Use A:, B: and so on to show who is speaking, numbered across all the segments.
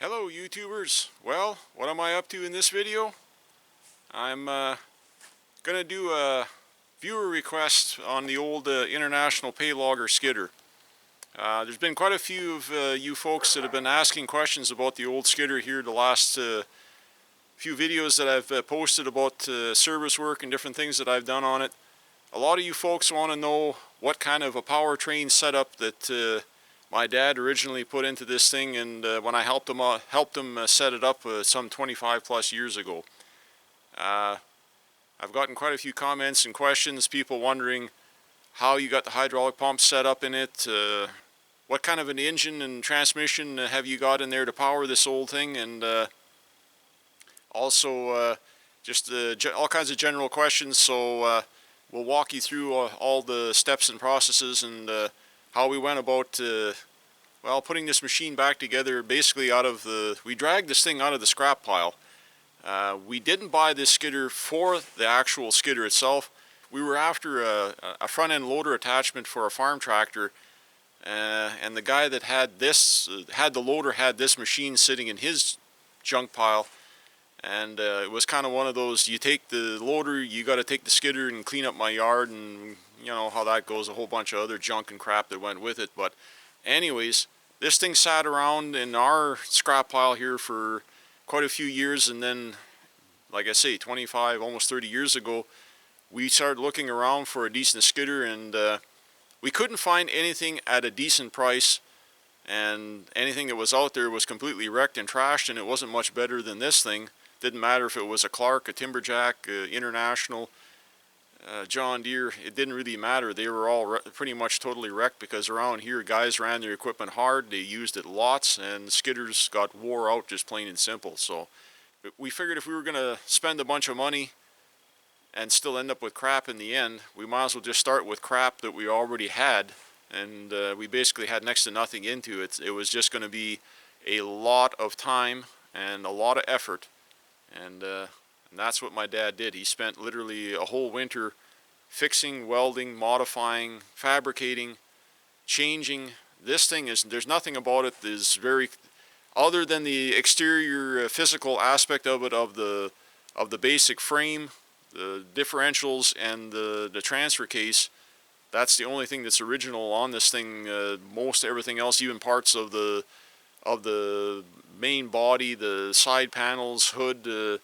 A: Hello YouTubers. Well, what am I up to in this video? I'm gonna do a viewer request on the old International paylogger skidder. There's been quite a few of you folks that have been asking questions about the old skidder here the last few videos that I've posted about service work and different things that I've done on it. A lot of you folks want to know what kind of a powertrain setup that my dad originally put into this thing, and when I helped him set it up some 25 plus years ago. I've gotten quite a few comments and questions, people wondering how you got the hydraulic pump set up in it, what kind of an engine and transmission have you got in there to power this old thing, and also just all kinds of general questions. So we'll walk you through all the steps and processes and how we went about well, putting this machine back together. Basically we dragged this thing out of the scrap pile. We didn't buy this skidder for the actual skidder itself. We were after a front end loader attachment for a farm tractor, and the guy that had the loader had this machine sitting in his junk pile. And it was kind of one of those, you take the loader, you got to take the skidder and clean up my yard, and you know how that goes, a whole bunch of other junk and crap that went with it. But anyways, this thing sat around in our scrap pile here for quite a few years, and then, like I say, 25, almost 30 years ago, we started looking around for a decent skidder, and we couldn't find anything at a decent price, and anything that was out there was completely wrecked and trashed, and it wasn't much better than this thing. Didn't matter if it was a Clark, a Timberjack, International, John Deere. It didn't really matter. They were all pretty much totally wrecked, because around here guys ran their equipment hard, they used it lots, and the skidders got wore out, just plain and simple. So we figured if we were going to spend a bunch of money and still end up with crap in the end, we might as well just start with crap that we already had, and we basically had next to nothing into it. It was just going to be a lot of time and a lot of effort. And that's what my dad did. He spent literally a whole winter fixing, welding, modifying, fabricating, changing. This thing there's nothing about it that is very, other than the exterior physical aspect of it, of the basic frame, the differentials, and the transfer case. That's the only thing that's original on this thing. Most everything else, even parts of the main body, the side panels, hood,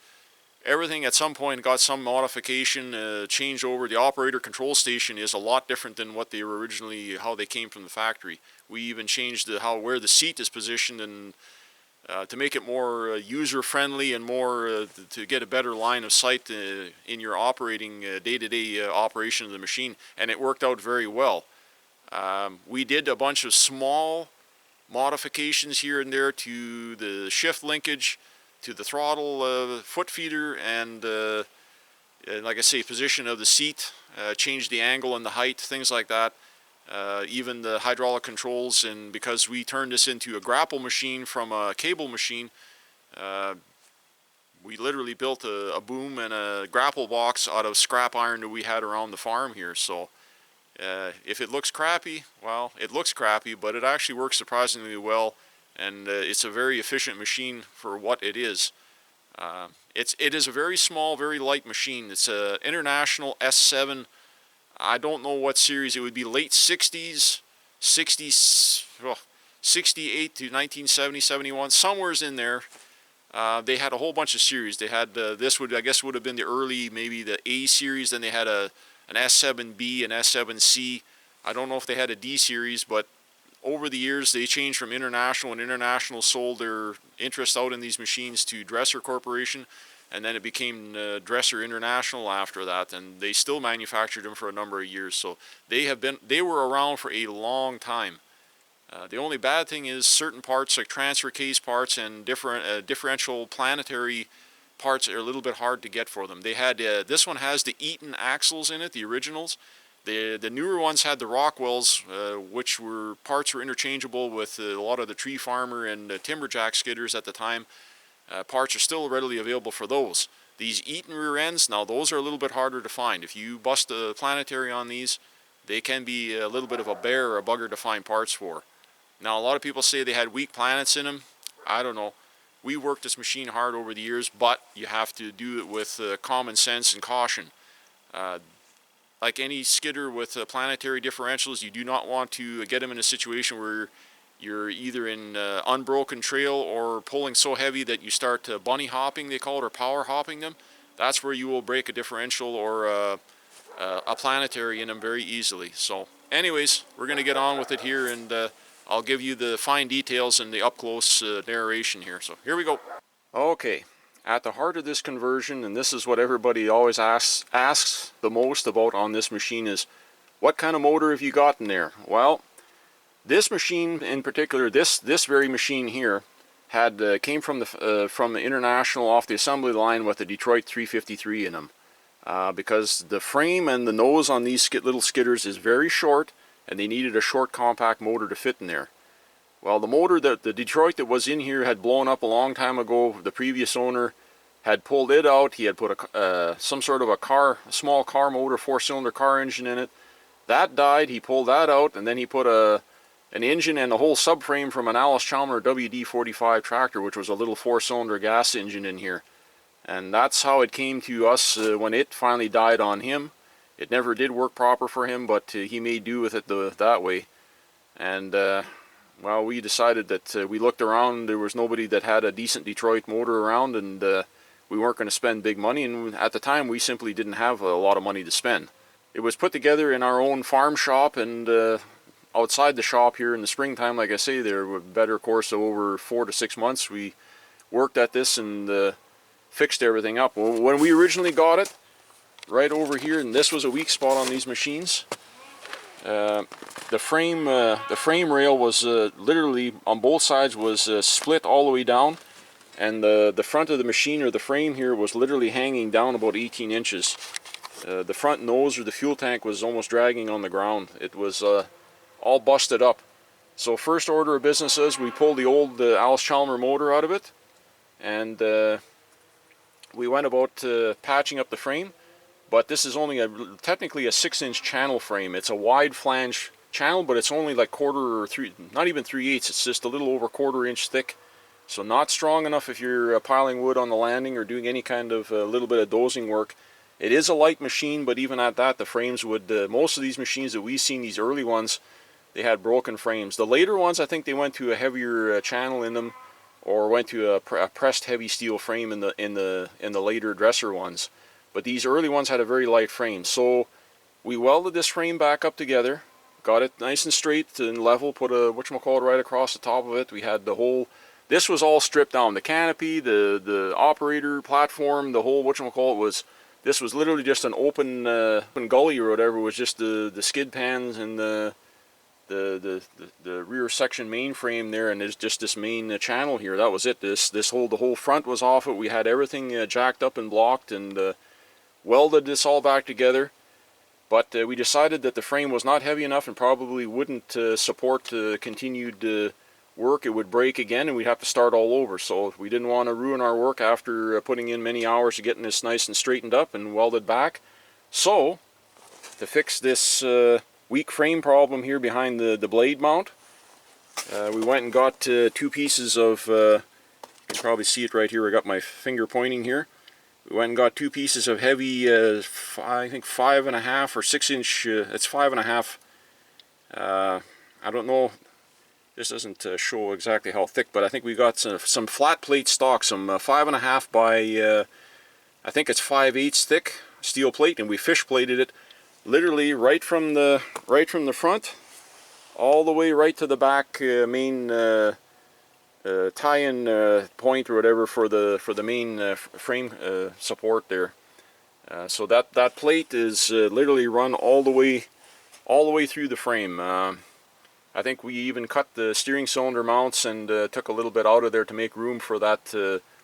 A: everything at some point got some modification, changed over. The operator control station is a lot different than what they were originally, how they came from the factory. We even changed where the seat is positioned, and to make it more user friendly and more to get a better line of sight in your operating day-to-day operation of the machine, and it worked out very well. We did a bunch of small modifications here and there to the shift linkage, to the throttle foot feeder, and like I say, position of the seat, changed the angle and the height, things like that. Even the hydraulic controls, and because we turned this into a grapple machine from a cable machine, we literally built a boom and a grapple box out of scrap iron that we had around the farm here. So if it looks crappy, well, it looks crappy, but it actually works surprisingly well, and it's a very efficient machine for what it is. It is a very small, very light machine. It's an International S7. I don't know what series. It would be late 60s, 68 to 1970, 71, somewhere's in there. They had a whole bunch of series. They had this would have been the early, maybe the A series. Then they had an S7B, an S7C. I don't know if they had a D series, but over the years they changed from International, and International sold their interest out in these machines to Dresser Corporation, and then it became Dresser International after that, and they still manufactured them for a number of years. So they were around for a long time. The only bad thing is certain parts, like transfer case parts and differential planetary parts, are a little bit hard to get for them. They had this one has the Eaton axles in it, the originals. The newer ones had the Rockwells, which parts were interchangeable with a lot of the Tree Farmer and Timberjack skidders at the time. Parts are still readily available for those. These Eaton rear ends, now those are a little bit harder to find. If you bust a planetary on these, they can be a little bit of a bear or a bugger to find parts for. Now, a lot of people say they had weak planets in them. I don't know. we worked this machine hard over the years, but you have to do it with common sense and caution. Like any skidder with planetary differentials, you do not want to get them in a situation where you're either in unbroken trail or pulling so heavy that you start bunny hopping, they call it, or power hopping them. That's where you will break a differential or a planetary in them very easily. So anyways, we're going to get on with it here, and I'll give you the fine details and the up-close narration here. So here we go. Okay, at the heart of this conversion, and this is what everybody always asks the most about on this machine, is what kind of motor have you got in there? Well, this machine in particular, this very machine here, had came from the International off the assembly line with a Detroit 353 in them, because the frame and the nose on these little skidders is very short, and they needed a short compact motor to fit in there. Well, the motor that the Detroit that was in here had blown up a long time ago. The previous owner had pulled it out. He had put some sort of a small car motor, 4-cylinder car engine in it. That died. He pulled that out, and then he put an engine and the whole subframe from an Alice Chalmers WD-45 tractor, which was a little 4-cylinder gas engine in here. And that's how it came to us when it finally died on him. It never did work proper for him, but he made do with it that way. And well, we decided that we looked around, there was nobody that had a decent Detroit motor around, and we weren't going to spend big money, and at the time we simply didn't have a lot of money to spend. It was put together in our own farm shop, and outside the shop here in the springtime, like I say, there were a better course of over 4 to 6 months. We worked at this and fixed everything up. Well, when we originally got it, right over here, and this was a weak spot on these machines, the frame rail was literally on both sides was split all the way down, and the front of the machine, or the frame here, was literally hanging down about 18 inches. The front nose or the fuel tank was almost dragging on the ground. It was all busted up. So first order of business is we pulled the old Alice Chalmers motor out of it, and we went about patching up the frame. But this is only technically a 6-inch channel frame. It's a wide flange channel, but it's only like not even 3/8. It's just a little over 1/4 inch thick. So not strong enough if you're piling wood on the landing or doing any kind of little bit of dozing work. It is a light machine, but even at that, the frames would, most of these machines that we've seen, these early ones, they had broken frames. The later ones, I think they went to a heavier channel in them, or went to a pressed heavy steel frame in the later dresser ones. But these early ones had a very light frame. So we welded this frame back up together, got it nice and straight and level, put a whatchamacallit right across the top of it. We had the whole, this was all stripped down. The canopy, the operator platform, the whole whatchamacallit this was literally just an open gully or whatever. It was just the skid pans and the rear section mainframe there, and there's just this main channel here. That was it. The whole front was off it. We had everything jacked up and blocked, and welded this all back together. But we decided that the frame was not heavy enough and probably wouldn't support continued work. It would break again and we'd have to start all over. So we didn't want to ruin our work after putting in many hours of getting this nice and straightened up and welded back. So to fix this weak frame problem here behind the blade mount, we went and got 2 pieces of, you can probably see it right here, I got my finger pointing here. We went and got 2 pieces of heavy, I think 5.5 or 6 inch, it's 5.5, I don't know, this doesn't show exactly how thick, but I think we got some flat plate stock, some 5.5 by, I think it's 5/8 thick steel plate, and we fish plated it literally right from the front all the way right to the back main tie-in point or whatever for the main frame support there. So that plate is literally run all the way through the frame. I think we even cut the steering cylinder mounts and took a little bit out of there to make room for that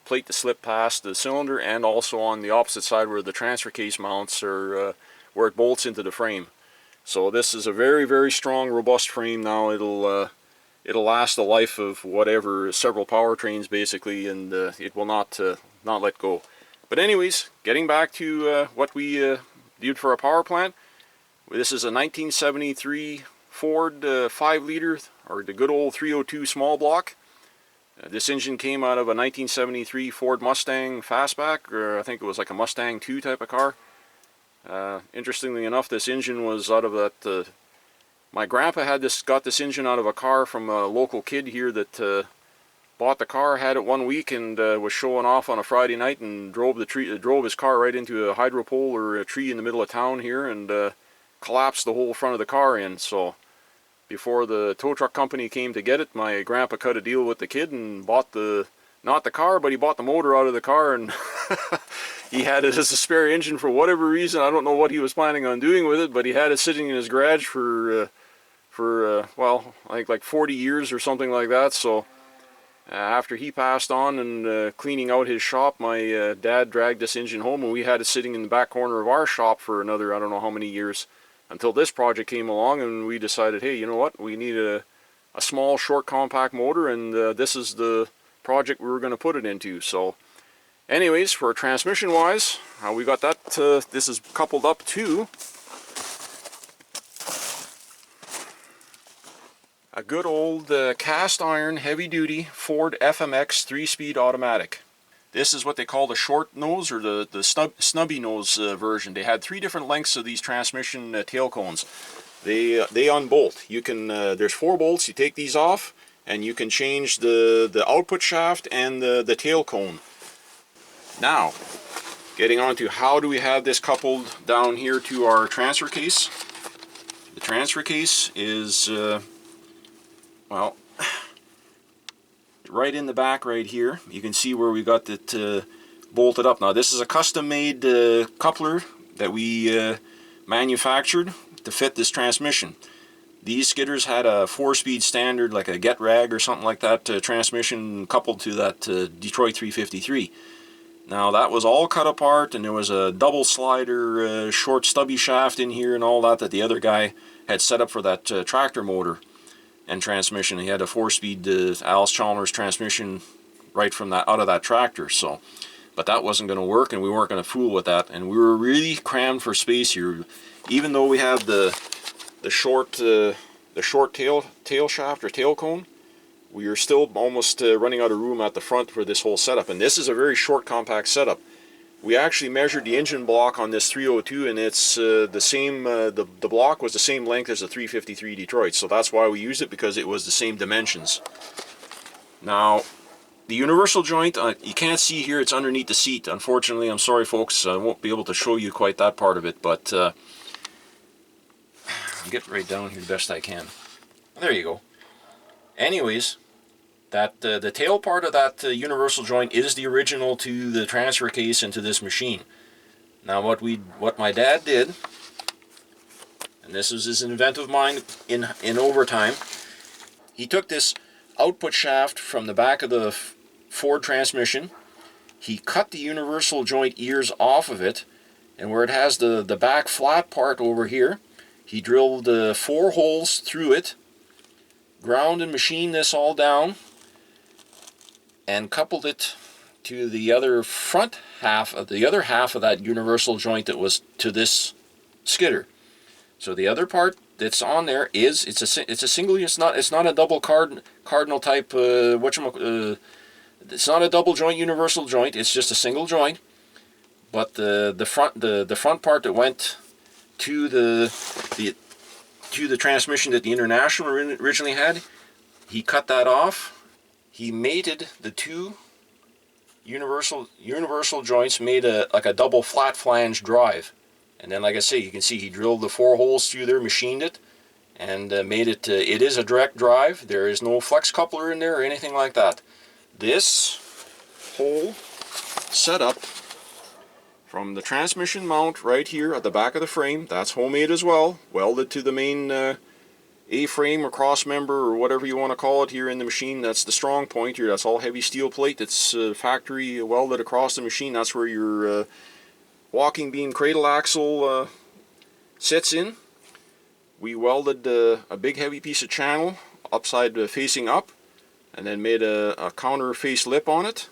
A: plate to slip past the cylinder, and also on the opposite side where the transfer case mounts, or where it bolts into the frame. So this is a very, very strong, robust frame now. It'll last the life of whatever, several powertrains basically, and it will not let go. But anyways, getting back to what we did for our power plant. This is a 1973 Ford 5-liter, or the good old 302 small block. This engine came out of a 1973 Ford Mustang Fastback, or I think it was like a Mustang 2 type of car. Interestingly enough, this engine was out of that. My grandpa got this engine out of a car from a local kid here that bought the car, had it one week, and was showing off on a Friday night, and drove his car right into a hydro pole or a tree in the middle of town here, and collapsed the whole front of the car in. So before the tow truck company came to get it, my grandpa cut a deal with the kid and bought not the car, but he bought the motor out of the car, and he had it as a spare engine for whatever reason. I don't know what he was planning on doing with it, but he had it sitting in his garage for well, I think like 40 years or something like that. So after he passed on and cleaning out his shop, my dad dragged this engine home, and we had it sitting in the back corner of our shop for another, I don't know how many years, until this project came along, and we decided, hey, you know what, we need a small, short, compact motor, and this is the project we were going to put it into. So anyways, for transmission wise, we got that, this is coupled up to a good old cast iron heavy duty Ford FMX 3-speed automatic. This is what they call the short nose, or the snubby nose version. They had 3 different lengths of these transmission tail cones. They unbolt. You can there's 4 bolts. You take these off, and you can change the output shaft and the tail cone. Now, getting on to how do we have this coupled down here to our transfer case. The transfer case is well, right in the back right here, you can see where we got it bolted up. Now this is a custom-made coupler that we manufactured to fit this transmission. These skidders had a 4-speed standard, like a Get Rag or something like that, transmission coupled to that Detroit 353. Now that was all cut apart, and there was a double slider short stubby shaft in here and all that the other guy had set up for that tractor motor and transmission. He had a 4-speed Alice Chalmers transmission right from out of that tractor. So, but that wasn't going to work, and we weren't going to fool with that. And we were really crammed for space here, even though we have the short tail shaft or tail cone. We are still almost running out of room at the front for this whole setup. And this is a very short, compact setup. We actually measured the engine block on this 302, and it's the same, the block was the same length as the 353 Detroit, so that's why we used it, because it was the same dimensions. Now, the universal joint, you can't see here, it's underneath the seat. Unfortunately, I'm sorry folks, I won't be able to show you quite that part of it, but I'll get right down here the best I can. There you go. Anyways, that the tail part of that universal joint is the original to the transfer case into this machine. Now what my dad did, and this was his inventive mind in overtime, he took this output shaft from the back of the Ford transmission, he cut the universal joint ears off of it, and where it has the back flat part over here, he drilled 4 holes through it, ground and machined this all down, and coupled it to the other front half of that universal joint that was to this skidder. So the other part that's on there is it's a single. It's not a double cardinal type. It's not a double joint universal joint. It's just a single joint. But the front part that went to the transmission that the International originally had, he cut that off. He mated the 2 universal joints, made like a double flat flange drive, and then, like I say, you can see he drilled the 4 holes through there, machined it, and made it. It is a direct drive. There is no flex coupler in there or anything like that. This whole setup, from the transmission mount right here at the back of the frame, that's homemade as well, welded to the main A-frame or cross member or whatever you want to call it here in the machine. That's the strong point here. That's all heavy steel plate that's factory welded across the machine. That's where your walking beam cradle axle sits in. We welded a big heavy piece of channel upside facing up, and then made a counter face lip on it,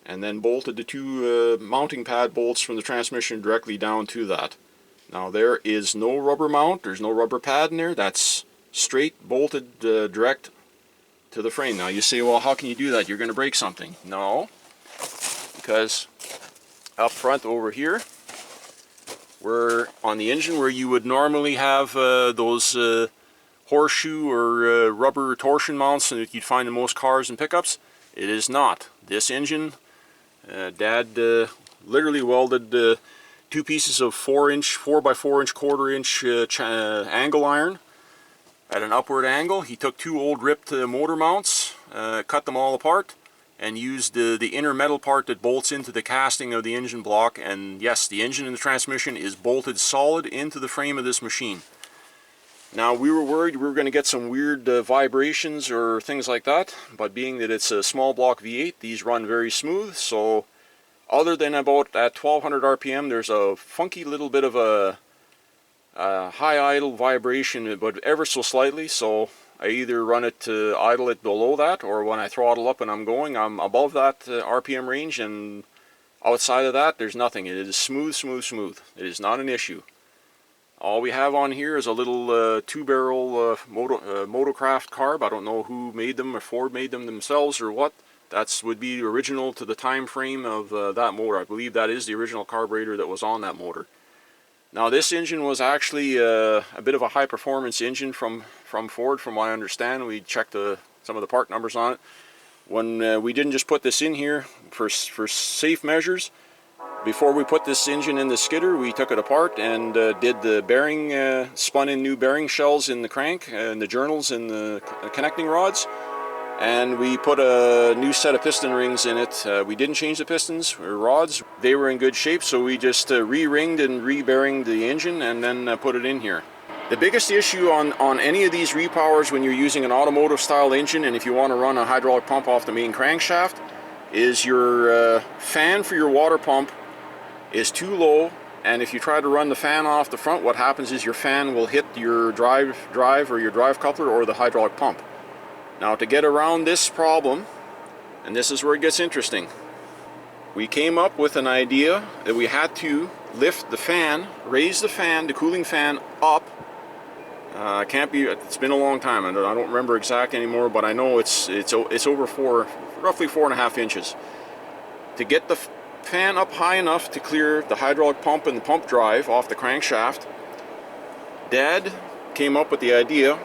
A: and then bolted the 2 mounting pad bolts from the transmission directly down to that. Now there is no rubber mount, there's no rubber pad in there. That's straight bolted direct to the frame. Now you say, well, how can you do that? You're going to break something. No, because up front over here, where on the engine where you would normally have those horseshoe or rubber torsion mounts that you'd find in most cars and pickups, it is not. This engine, Dad literally welded 2 pieces of 4x4 1/4 inch angle iron at an upward angle. He took 2 old ripped motor mounts, cut them all apart, and used the inner metal part that bolts into the casting of the engine block. And yes, the engine and the transmission is bolted solid into the frame of this machine. Now, we were worried we were going to get some weird vibrations or things like that, but being that it's a small block V8, these run very smooth. So other than about at 1200 RPM, there's a funky little bit of a high idle vibration, but ever so slightly. So I either run it to idle it below that, or when I throttle up and I'm going, I'm above that RPM range, and outside of that, there's nothing. It is smooth, smooth, smooth. It is not an issue. All we have on here is a little 2-barrel Motocraft carb. I don't know who made them, or Ford made them themselves or what. That would be original to the time frame of that motor. I believe that is the original carburetor that was on that motor. Now, this engine was actually a bit of a high performance engine from Ford, from what I understand. We checked some of the part numbers on it. When we didn't just put this in here for safe measures, before we put this engine in the skidder, we took it apart and did the bearing, spun in new bearing shells in the crank and the journals and the connecting rods, and we put a new set of piston rings in it. We didn't change the pistons or rods. They were in good shape, so we just re-ringed and re-bearinged the engine and then put it in here. The biggest issue on any of these repowers when you're using an automotive style engine, and if you want to run a hydraulic pump off the main crankshaft, is your fan for your water pump is too low, and if you try to run the fan off the front, what happens is your fan will hit your drive or your drive coupler or the hydraulic pump. Now, to get around this problem, and this is where it gets interesting, we came up with an idea that we had to lift the fan, raise the fan, the cooling fan up. It's been a long time, and I don't remember exact anymore, but I know it's over roughly 4.5 inches. To get the fan up high enough to clear the hydraulic pump and the pump drive off the crankshaft, Dad came up with the idea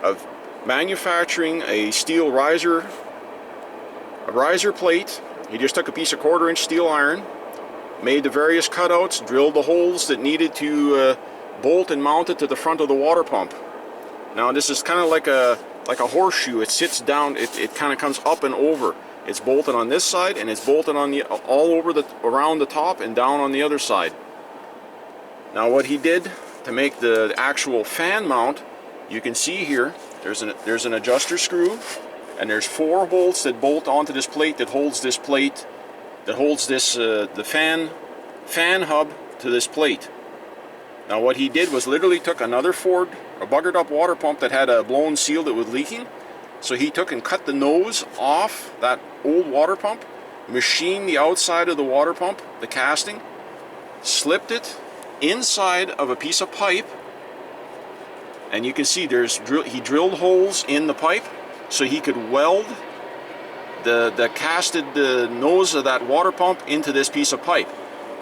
A: of manufacturing a steel riser plate. He just took a piece of 1/4 inch steel iron, made the various cutouts, drilled the holes that needed to bolt and mount it to the front of the water pump. Now, this is kind of like a horseshoe. It sits down, it kind of comes up and over. It's bolted on this side, and it's bolted on around the top and down on the other side. Now, what he did to make the actual fan mount, you can see here, there's an adjuster screw, and there's 4 bolts that bolt onto this plate that holds this the fan hub to this plate. Now, what he did was literally took another Ford, a buggered up water pump that had a blown seal that was leaking. So he took and cut the nose off that old water pump, machined the outside of the water pump, the casting, slipped it inside of a piece of pipe, and you can see he drilled holes in the pipe so he could weld the casted nose of that water pump into this piece of pipe.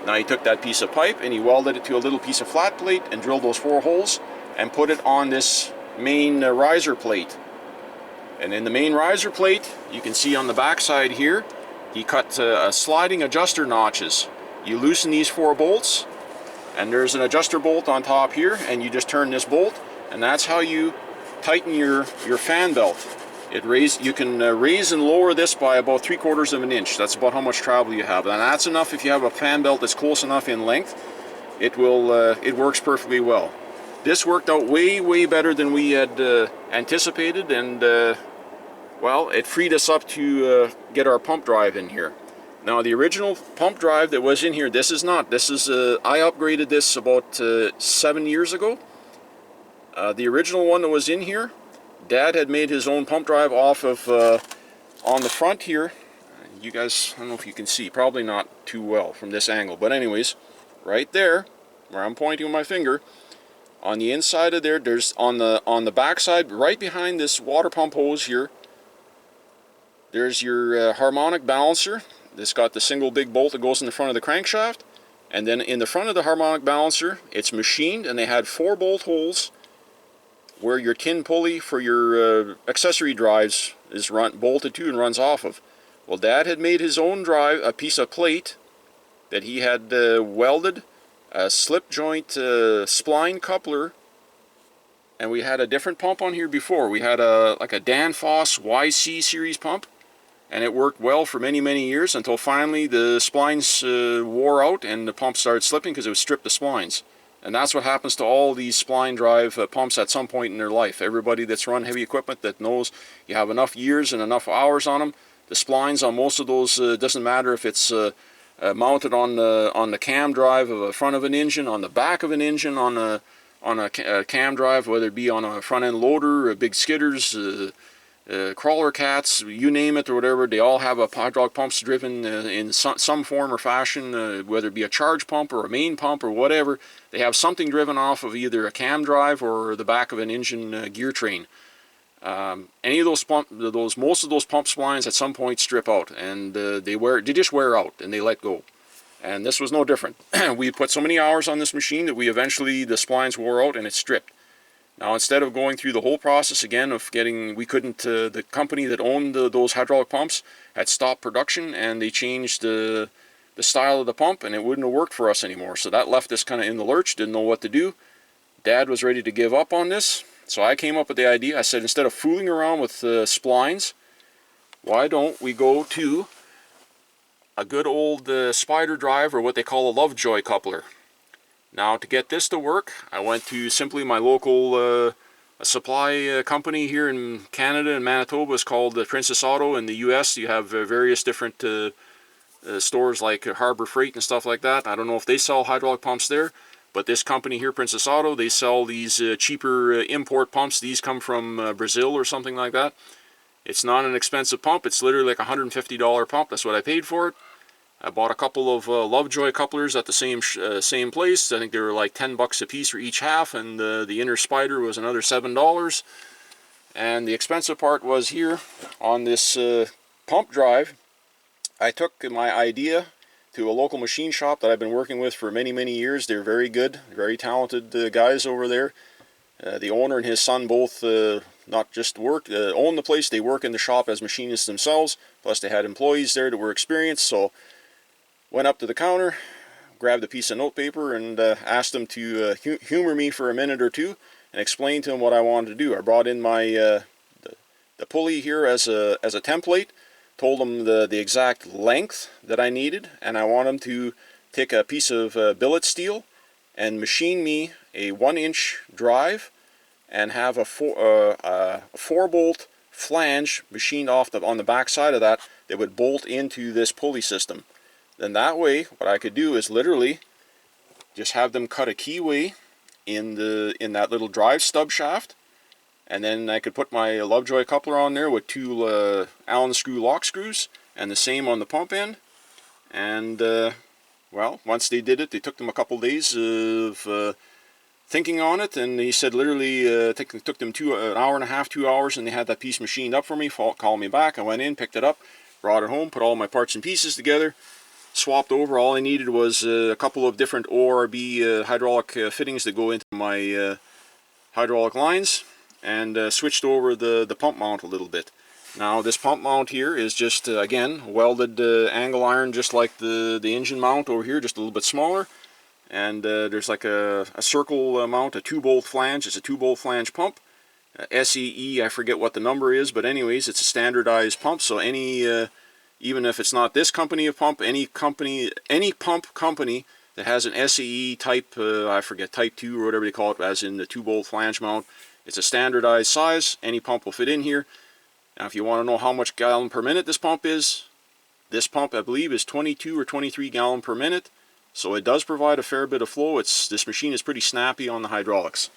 A: Now, he took that piece of pipe and he welded it to a little piece of flat plate and drilled those 4 holes and put it on this main riser plate. And in the main riser plate, you can see on the back side here, he cut sliding adjuster notches. You loosen these 4 bolts, and there's an adjuster bolt on top here, and you just turn this bolt, and that's how you tighten your fan belt. You can raise and lower this by about 3/4 of an inch. That's about how much travel you have, and that's enough. If you have a fan belt that's close enough in length, it works perfectly well. This worked out way better than we had anticipated, and well, it freed us up to get our pump drive in here. Now, the original pump drive that was in here, I upgraded this about 7 years ago. The original one that was in here, Dad had made his own pump drive off of, on the front here. You guys, I don't know if you can see, probably not too well from this angle, but anyways, right there, where I'm pointing with my finger, on the inside of there's on the back side, right behind this water pump hose here, There's your harmonic balancer. This got the single big bolt that goes in the front of the crankshaft. And then in the front of the harmonic balancer, it's machined, and they had 4 bolt holes where your tin pulley for your accessory drives is bolted to and runs off of. Well, Dad had made his own drive, a piece of plate that he had welded, a slip joint spline coupler, and we had a different pump on here before. We had like a Danfoss YC series pump, and it worked well for many, many years until finally the splines wore out and the pump started slipping because it was stripped of splines. And that's what happens to all these spline drive pumps at some point in their life. Everybody that's run heavy equipment that knows you have enough years and enough hours on them, the splines on most of those, doesn't matter if it's mounted on the cam drive of the front of an engine, on the back of an engine, on a cam drive, whether it be on a front end loader, big skidders, crawler cats, you name it or whatever, they all have hydraulic pumps driven in some form or fashion, whether it be a charge pump or a main pump or whatever. They have something driven off of either a cam drive or the back of an engine gear train. Any of those most of those pump splines at some point strip out, and they just wear out and they let go. And this was no different. We put so many hours on this machine that we eventually, the splines wore out and it stripped. Now, instead of going through the whole process again of the company that owned those hydraulic pumps had stopped production, and they changed the style of the pump, and it wouldn't have worked for us anymore. So that left us kind of in the lurch, didn't know what to do. Dad was ready to give up on this, so I came up with the idea. I said, instead of fooling around with splines, why don't we go to a good old spider drive, or what they call a Lovejoy coupler. Now, to get this to work, I went to simply my local supply company here in Canada and Manitoba. It's called Princess Auto. In the US, you have various different stores like Harbor Freight and stuff like that. I don't know if they sell hydraulic pumps there, but this company here, Princess Auto, they sell these cheaper import pumps. These come from Brazil or something like that. It's not an expensive pump. It's literally like a $150 pump. That's what I paid for it. I bought a couple of Lovejoy couplers at the same place. I think they were like $10 a piece for each half, and the inner spider was another $7. And the expensive part was here on this pump drive. I took my idea to a local machine shop that I've been working with for many, many years. They're very good, very talented guys over there. The owner and his son both not just own the place, they work in the shop as machinists themselves. Plus they had employees there that were experienced. So went up to the counter, grabbed a piece of notepaper, and asked them to humor me for a minute or two and explain to them what I wanted to do. I brought in my the pulley here as a template, told them the exact length that I needed, and I want them to take a piece of billet steel and machine me a 1-inch drive and have a 4-bolt flange machined off on the back side of that would bolt into this pulley system. Then that way, what I could do is literally just have them cut a keyway in that little drive stub shaft, and then I could put my Lovejoy coupler on there with 2 Allen screw lock screws, and the same on the pump end. And well, once they did it, they took them a couple days of thinking on it, and he said literally it took them an hour and a half, 2 hours, and they had that piece machined up for me. Called me back. I went in, picked it up, brought it home, put all my parts and pieces together, swapped over. All I needed was a couple of different ORB hydraulic fittings that go into my hydraulic lines, and switched over the pump mount a little bit. Now this pump mount here is just again welded angle iron, just like the engine mount over here, just a little bit smaller. And there's like a circle mount, a 2-bolt flange. It's a 2-bolt flange pump. SEE, I forget what the number is, but anyways, it's a standardized pump. So any even if it's not this company of pump, any pump company that has an SEE type, I forget, type 2 or whatever they call it, as in the 2-bolt flange mount, it's a standardized size. Any pump will fit in here. Now if you want to know how much gallon per minute this pump is, this pump I believe is 22 or 23 gallon per minute. So it does provide a fair bit of flow. This machine is pretty snappy on the hydraulics.